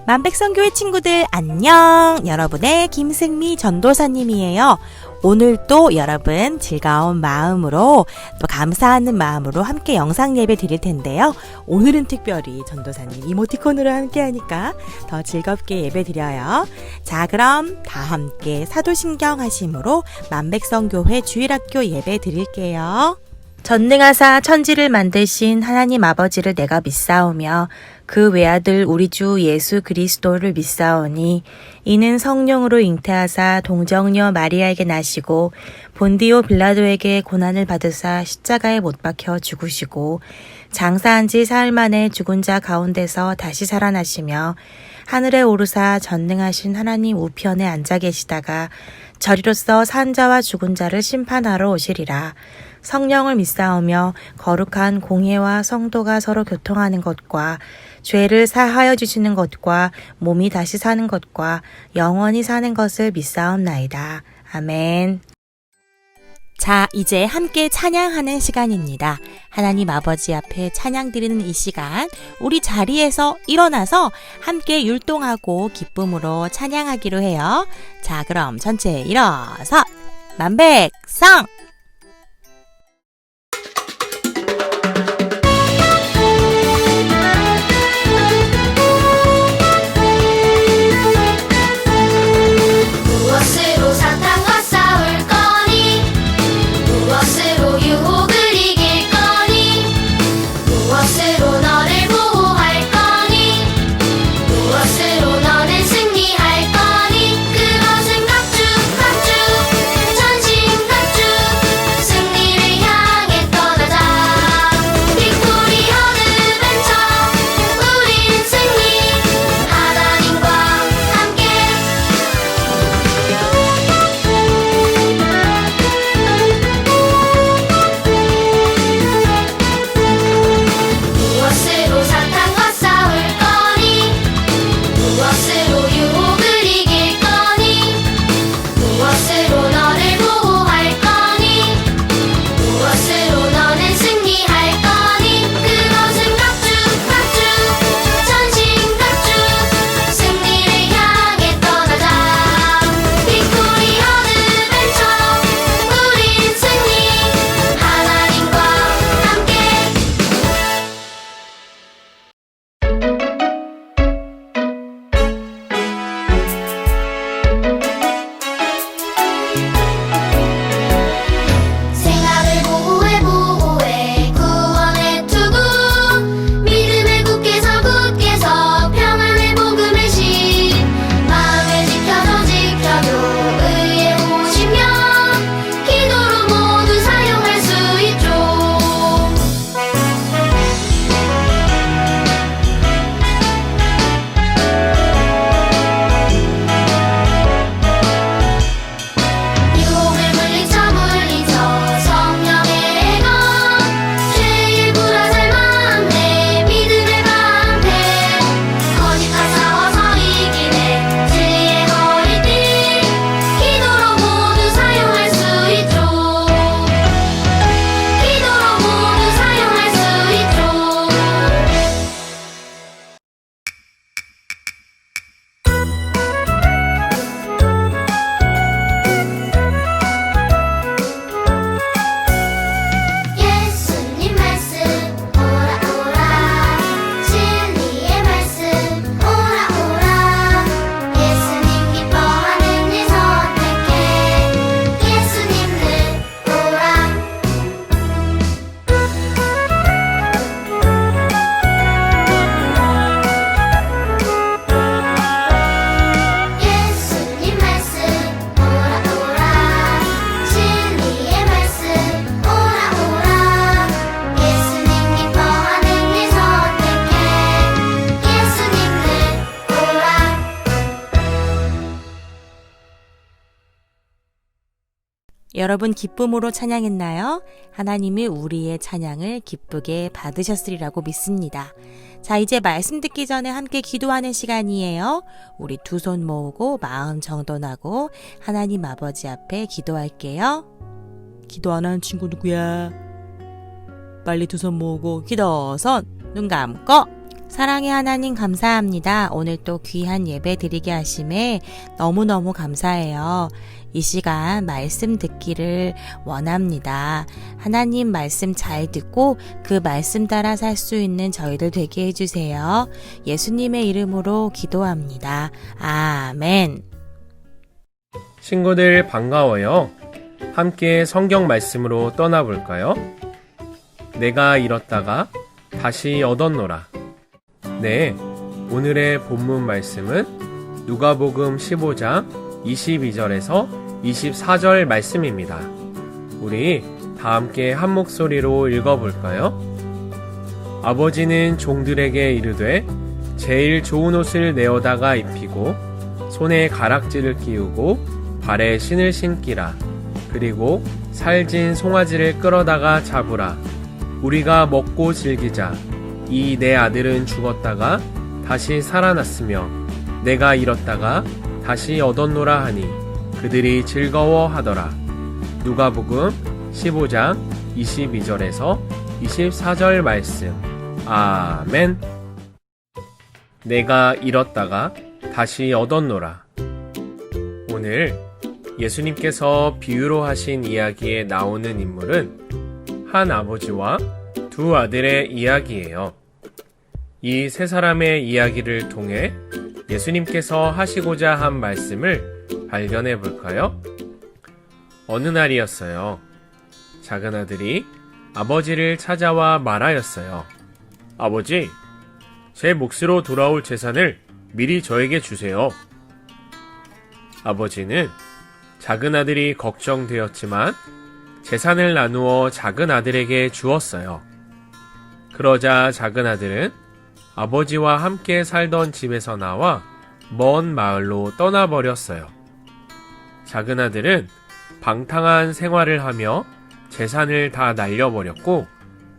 만백성교회 친구들 안녕! 여러분의 김승미 전도사님이에요. 오늘 또 여러분 즐거운 마음으로 또 감사하는 마음으로 함께 영상 예배 드릴 텐데요. 오늘은 특별히 전도사님 이모티콘으로 함께 하니까 더 즐겁게 예배 드려요. 자, 그럼 다 함께 사도신경 하심으로 만백성교회 주일학교 예배 드릴게요. 전능하사 천지를 만드신 하나님 아버지를 내가 믿사오며 그 외아들 우리 주 예수 그리스도를 믿사오니 이는 성령으로 잉태하사 동정녀 마리아에게 나시고 본디오 빌라도에게 고난을 받으사 십자가에 못 박혀 죽으시고 장사한 지 사흘 만에 죽은 자 가운데서 다시 살아나시며 하늘에 오르사 전능하신 하나님 우편에 앉아 계시다가 저리로서 산 자와 죽은 자를 심판하러 오시리라. 성령을 믿사오며 거룩한 공회와 성도가 서로 교통하는 것과 죄를 사하여 주시는 것과 몸이 다시 사는 것과 영원히 사는 것을 믿사옵나이다. 아멘. 자, 이제 함께 찬양하는 시간입니다. 하나님 아버지 앞에 찬양 드리는 이 시간, 우리 자리에서 일어나서 함께 율동하고 기쁨으로 찬양하기로 해요. 자, 그럼 전체 일어서 만백성! 여러분 기쁨으로 찬양했나요? 하나님이 우리의 찬양을 기쁘게 받으셨으리라고 믿습니다. 자, 이제 말씀 듣기 전에 함께 기도하는 시간이에요. 우리 두 손 모으고 마음 정돈하고 하나님 아버지 앞에 기도할게요. 기도 안 하는 친구 누구야? 빨리 두 손 모으고 기도 손 눈 감고 사랑의 하나님 감사합니다. 오늘 또 귀한 예배 드리게 하심에 너무너무 감사해요. 이 시간 말씀 듣기를 원합니다. 하나님 말씀 잘 듣고 그 말씀 따라 살 수 있는 저희들 되게 해주세요. 예수님의 이름으로 기도합니다. 아멘. 친구들 반가워요. 함께 성경 말씀으로 떠나볼까요? 내가 잃었다가 다시 얻었노라. 네, 오늘의 본문 말씀은 누가복음 15장 22절에서 24절 말씀입니다. 우리 다 함께 한 목소리로 읽어볼까요? 아버지는 종들에게 이르되 제일 좋은 옷을 내어다가 입히고 손에 가락지를 끼우고 발에 신을 신기라. 그리고 살진 송아지를 끌어다가 잡으라. 우리가 먹고 즐기자. 이 내 아들은 죽었다가 다시 살아났으며 내가 잃었다가 다시 얻었노라 하니 그들이 즐거워하더라. 누가복음 15장 22절에서 24절 말씀. 아멘. 내가 잃었다가 다시 얻었노라. 오늘 예수님께서 비유로 하신 이야기에 나오는 인물은 한 아버지와 두 아들의 이야기예요. 이 세 사람의 이야기를 통해 예수님께서 하시고자 한 말씀을 발견해 볼까요? 어느 날이었어요. 작은 아들이 아버지를 찾아와 말하였어요. 아버지, 제 몫으로 돌아올 재산을 미리 저에게 주세요. 아버지는 작은 아들이 걱정되었지만 재산을 나누어 작은 아들에게 주었어요. 그러자 작은 아들은 아버지와 함께 살던 집에서 나와 먼 마을로 떠나버렸어요. 작은 아들은 방탕한 생활을 하며 재산을 다 날려버렸고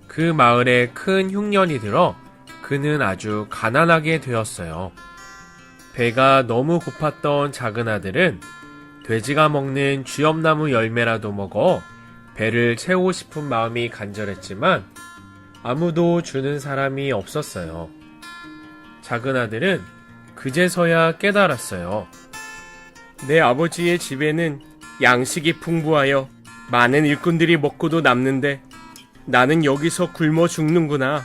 그 마을에 큰 흉년이 들어 그는 아주 가난하게 되었어요. 배가 너무 고팠던 작은 아들은 돼지가 먹는 쥐엄나무 열매라도 먹어 배를 채우고 싶은 마음이 간절했지만 아무도 주는 사람이 없었어요. 작은 아들은 그제서야 깨달았어요. 내 아버지의 집에는 양식이 풍부하여 많은 일꾼들이 먹고도 남는데 나는 여기서 굶어 죽는구나.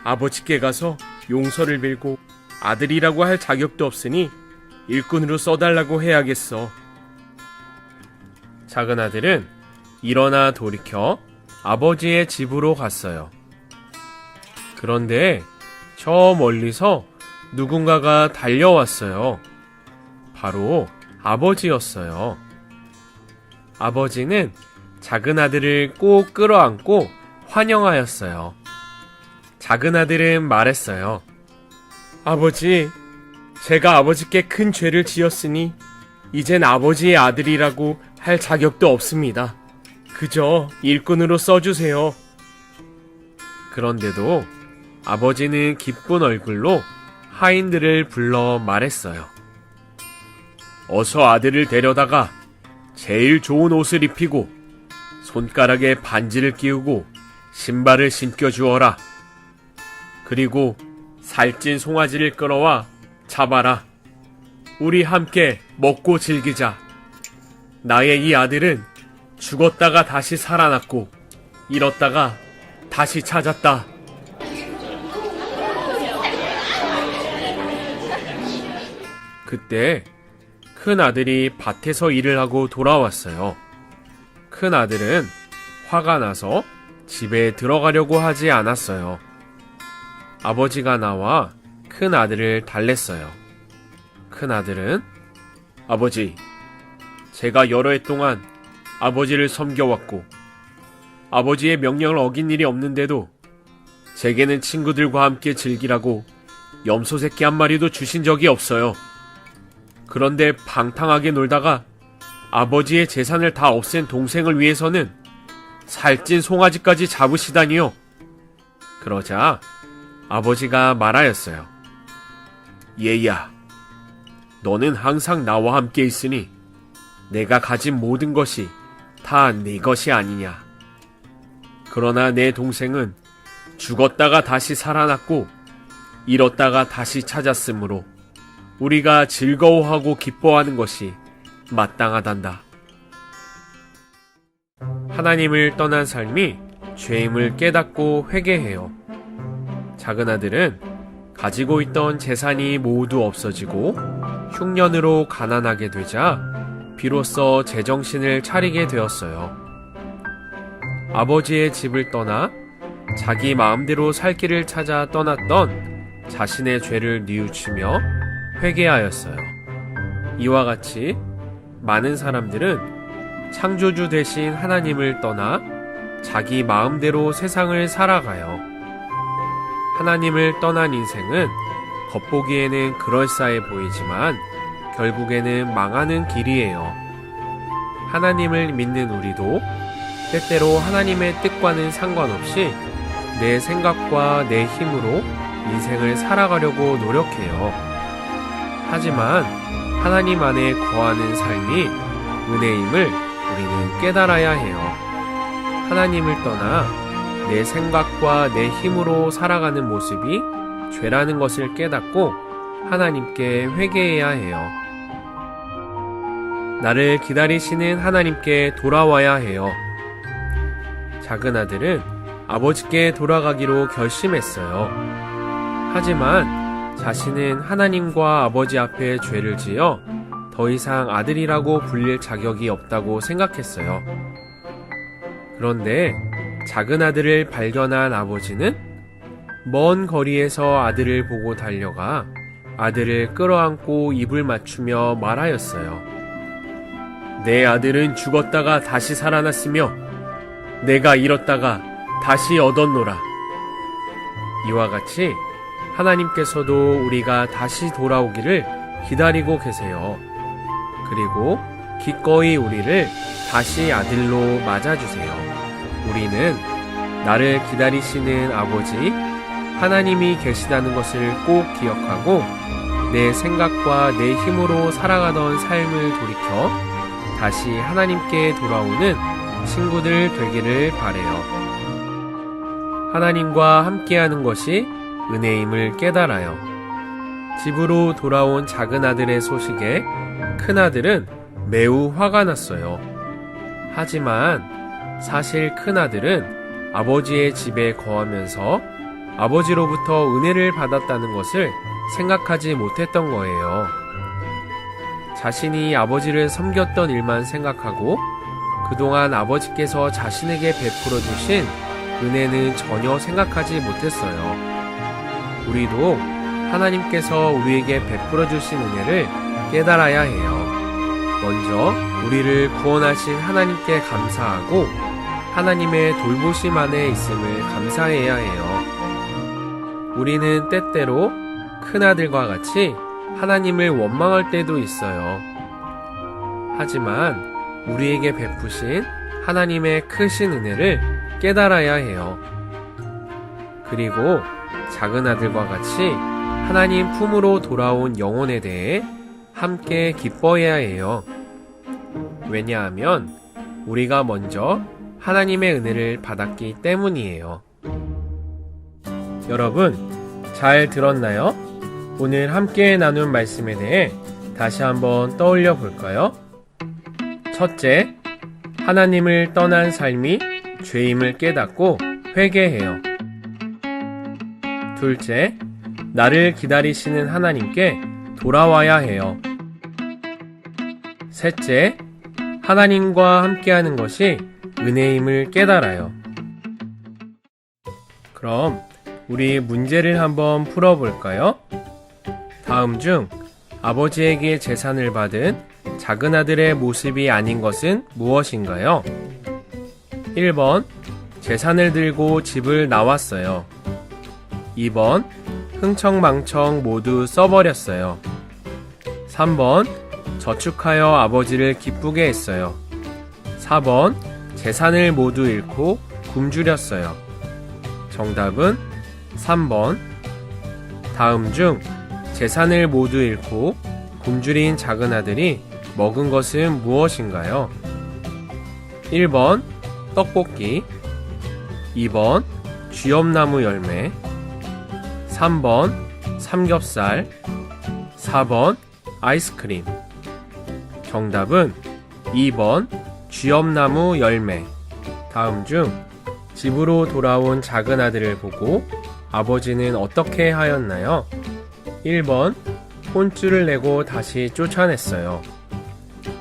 아버지께 가서 용서를 빌고 아들이라고 할 자격도 없으니 일꾼으로 써달라고 해야겠어. 작은 아들은 일어나 돌이켜 아버지의 집으로 갔어요. 그런데 저 멀리서 누군가가 달려왔어요. 바로 아버지였어요. 아버지는 작은 아들을 꼭 끌어안고 환영하였어요. 작은 아들은 말했어요. 아버지, 제가 아버지께 큰 죄를 지었으니 이젠 아버지의 아들이라고 할 자격도 없습니다. 그저 일꾼으로 써주세요. 그런데도 아버지는 기쁜 얼굴로 하인들을 불러 말했어요. 어서 아들을 데려다가 제일 좋은 옷을 입히고 손가락에 반지를 끼우고 신발을 신겨주어라. 그리고 살찐 송아지를 끌어와 잡아라. 우리 함께 먹고 즐기자. 나의 이 아들은 죽었다가 다시 살아났고 잃었다가 다시 찾았다. 그때 큰 아들이 밭에서 일을 하고 돌아왔어요. 큰 아들은 화가 나서 집에 들어가려고 하지 않았어요. 아버지가 나와 큰 아들을 달랬어요. 큰 아들은 아버지, 제가 여러 해 동안 아버지를 섬겨왔고 아버지의 명령을 어긴 일이 없는데도 제게는 친구들과 함께 즐기라고 염소 새끼 한 마리도 주신 적이 없어요. 그런데 방탕하게 놀다가 아버지의 재산을 다 없앤 동생을 위해서는 살찐 송아지까지 잡으시다니요. 그러자 아버지가 말하였어요. 얘야, 너는 항상 나와 함께 있으니 내가 가진 모든 것이 다 네 것이 아니냐. 그러나 내 동생은 죽었다가 다시 살아났고 잃었다가 다시 찾았으므로 우리가 즐거워하고 기뻐하는 것이 마땅하단다. 하나님을 떠난 삶이 죄임을 깨닫고 회개해요. 작은 아들은 가지고 있던 재산이 모두 없어지고 흉년으로 가난하게 되자 비로소 제정신을 차리게 되었어요. 아버지의 집을 떠나 자기 마음대로 살 길을 찾아 떠났던 자신의 죄를 뉘우치며 회개하였어요. 이와 같이 많은 사람들은 창조주 대신 하나님을 떠나 자기 마음대로 세상을 살아가요. 하나님을 떠난 인생은 겉보기에는 그럴싸해 보이지만 결국에는 망하는 길이에요. 하나님을 믿는 우리도 때때로 하나님의 뜻과는 상관없이 내 생각과 내 힘으로 인생을 살아가려고 노력해요. 하지만 하나님 안에 거하는 삶이 은혜임을 우리는 깨달아야 해요. 하나님을 떠나 내 생각과 내 힘으로 살아가는 모습이 죄라는 것을 깨닫고 하나님께 회개해야 해요. 나를 기다리시는 하나님께 돌아와야 해요. 작은 아들은 아버지께 돌아가기로 결심했어요. 하지만 자신은 하나님과 아버지 앞에 죄를 지어 더 이상 아들이라고 불릴 자격이 없다고 생각했어요. 그런데 작은 아들을 발견한 아버지는 먼 거리에서 아들을 보고 달려가 아들을 끌어안고 입을 맞추며 말하였어요. 내 아들은 죽었다가 다시 살아났으며 내가 잃었다가 다시 얻었노라. 이와 같이 하나님께서도 우리가 다시 돌아오기를 기다리고 계세요. 그리고 기꺼이 우리를 다시 아들로 맞아주세요. 우리는 나를 기다리시는 아버지 하나님이 계시다는 것을 꼭 기억하고 내 생각과 내 힘으로 살아가던 삶을 돌이켜 다시 하나님께 돌아오는 친구들 되기를 바라요. 하나님과 함께하는 것이 은혜임을 깨달아요. 집으로 돌아온 작은 아들의 소식에 큰 아들은 매우 화가 났어요. 하지만 사실 큰 아들은 아버지의 집에 거하면서 아버지로부터 은혜를 받았다는 것을 생각하지 못했던 거예요. 자신이 아버지를 섬겼던 일만 생각하고 그동안 아버지께서 자신에게 베풀어 주신 은혜는 전혀 생각하지 못했어요. 우리도 하나님께서 우리에게 베풀어 주신 은혜를 깨달아야 해요. 먼저 우리를 구원하신 하나님께 감사하고 하나님의 돌보심 안에 있음을 감사해야 해요. 우리는 때때로 큰아들과 같이 하나님을 원망할 때도 있어요. 하지만 우리에게 베푸신 하나님의 크신 은혜를 깨달아야 해요. 그리고 작은 아들과 같이 하나님 품으로 돌아온 영혼에 대해 함께 기뻐해야 해요. 왜냐하면 우리가 먼저 하나님의 은혜를 받았기 때문이에요. 여러분, 잘 들었나요? 오늘 함께 나눈 말씀에 대해 다시 한번 떠올려 볼까요? 첫째, 하나님을 떠난 삶이 죄임을 깨닫고 회개해요. 둘째, 나를 기다리시는 하나님께 돌아와야 해요. 셋째, 하나님과 함께하는 것이 은혜임을 깨달아요. 그럼 우리 문제를 한번 풀어볼까요? 다음 중 아버지에게 재산을 받은 작은 아들의 모습이 아닌 것은 무엇인가요? 1번, 재산을 들고 집을 나왔어요. 2번, 흥청망청 모두 써버렸어요. 3번, 저축하여 아버지를 기쁘게 했어요. 4번, 재산을 모두 잃고 굶주렸어요. 정답은 3번. 다음 중 재산을 모두 잃고 굶주린 작은 아들이 먹은 것은 무엇인가요? 1번, 떡볶이. 2번, 쥐엄나무 열매. 3번, 삼겹살, 4번 아이스크림. 정답은 2번 쥐엄나무 열매. 다음 중 집으로 돌아온 작은 아들을 보고 아버지는 어떻게 하였나요? 1번 혼쭐을 내고 다시 쫓아냈어요.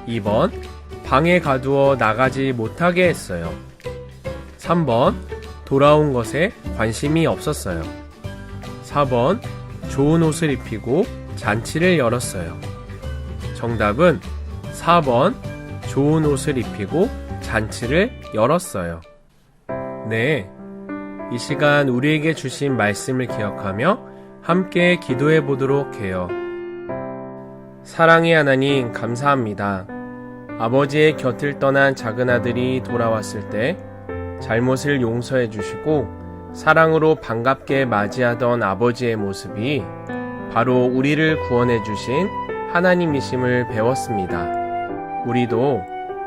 2번 방에 가두어 나가지 못하게 했어요. 3번 돌아온 것에 관심이 없었어요. 4번 좋은 옷을 입히고 잔치를 열었어요. 정답은 4번 좋은 옷을 입히고 잔치를 열었어요. 네, 이 시간 우리에게 주신 말씀을 기억하며 함께 기도해 보도록 해요. 사랑의 하나님, 감사합니다. 아버지의 곁을 떠난 작은 아들이 돌아왔을 때 잘못을 용서해 주시고 사랑으로 반갑게 맞이하던 아버지의 모습이 바로 우리를 구원해 주신 하나님이심을 배웠습니다. 우리도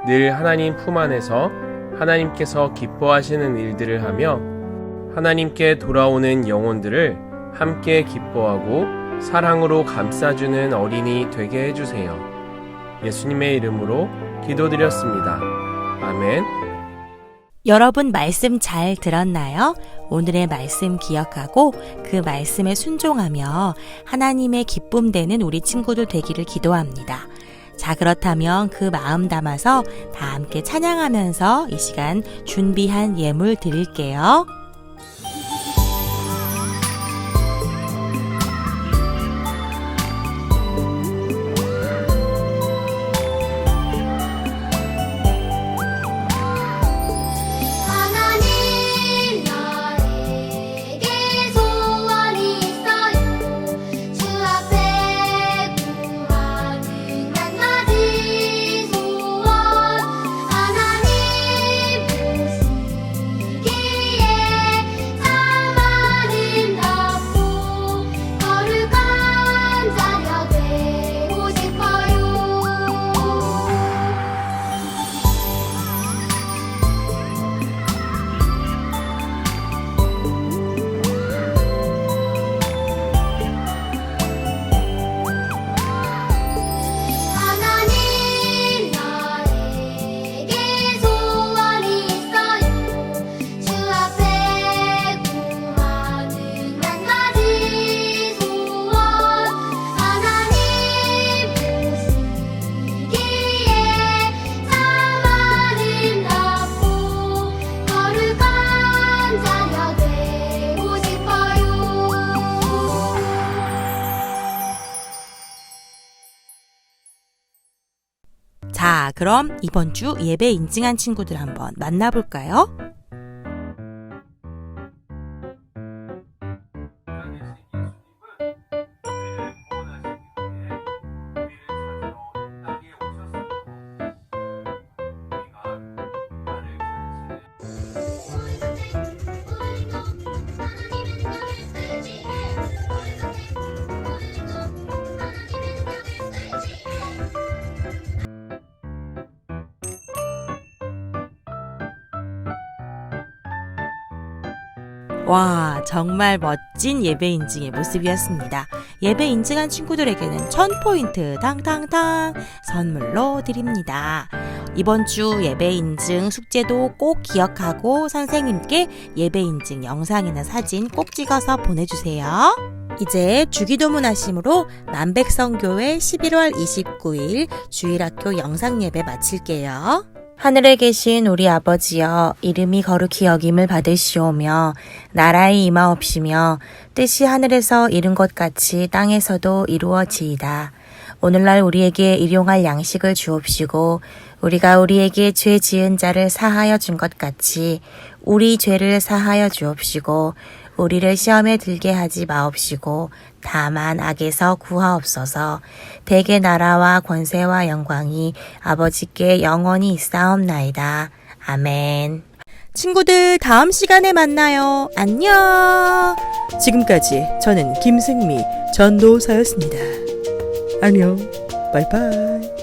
늘 하나님 품 안에서 하나님께서 기뻐하시는 일들을 하며 하나님께 돌아오는 영혼들을 함께 기뻐하고 사랑으로 감싸주는 어린이 되게 해주세요. 예수님의 이름으로 기도드렸습니다. 아멘. 여러분 말씀 잘 들었나요? 오늘의 말씀 기억하고 그 말씀에 순종하며 하나님의 기쁨 되는 우리 친구들 되기를 기도합니다. 자, 그렇다면 그 마음 담아서 다 함께 찬양하면서 이 시간 준비한 예물 드릴게요. 자, 그럼 이번 주 예배 인증한 친구들 한번 만나볼까요? 와, 정말 멋진 예배 인증의 모습이었습니다. 예배 인증한 친구들에게는 1000포인트 탕탕탕 선물로 드립니다. 이번 주 예배 인증 숙제도 꼭 기억하고 선생님께 예배 인증 영상이나 사진 꼭 찍어서 보내주세요. 이제 주기도문 하심으로 만백성교회 11월 29일 주일학교 영상예배 마칠게요. 하늘에 계신 우리 아버지여, 이름이 거룩히 여김을 받으시오며 나라의 임하옵시며 뜻이 하늘에서 이룬 것 같이 땅에서도 이루어지이다. 오늘날 우리에게 일용할 양식을 주옵시고 우리가 우리에게 죄 지은 자를 사하여 준 것 같이 우리 죄를 사하여 주옵시고 우리를 시험에 들게 하지 마옵시고 다만 악에서 구하옵소서. 대개 나라와 권세와 영광이 아버지께 영원히 있사옵나이다. 아멘. 친구들, 다음 시간에 만나요. 안녕. 지금까지 저는 김승미 전도사였습니다. 안녕. 바이바이.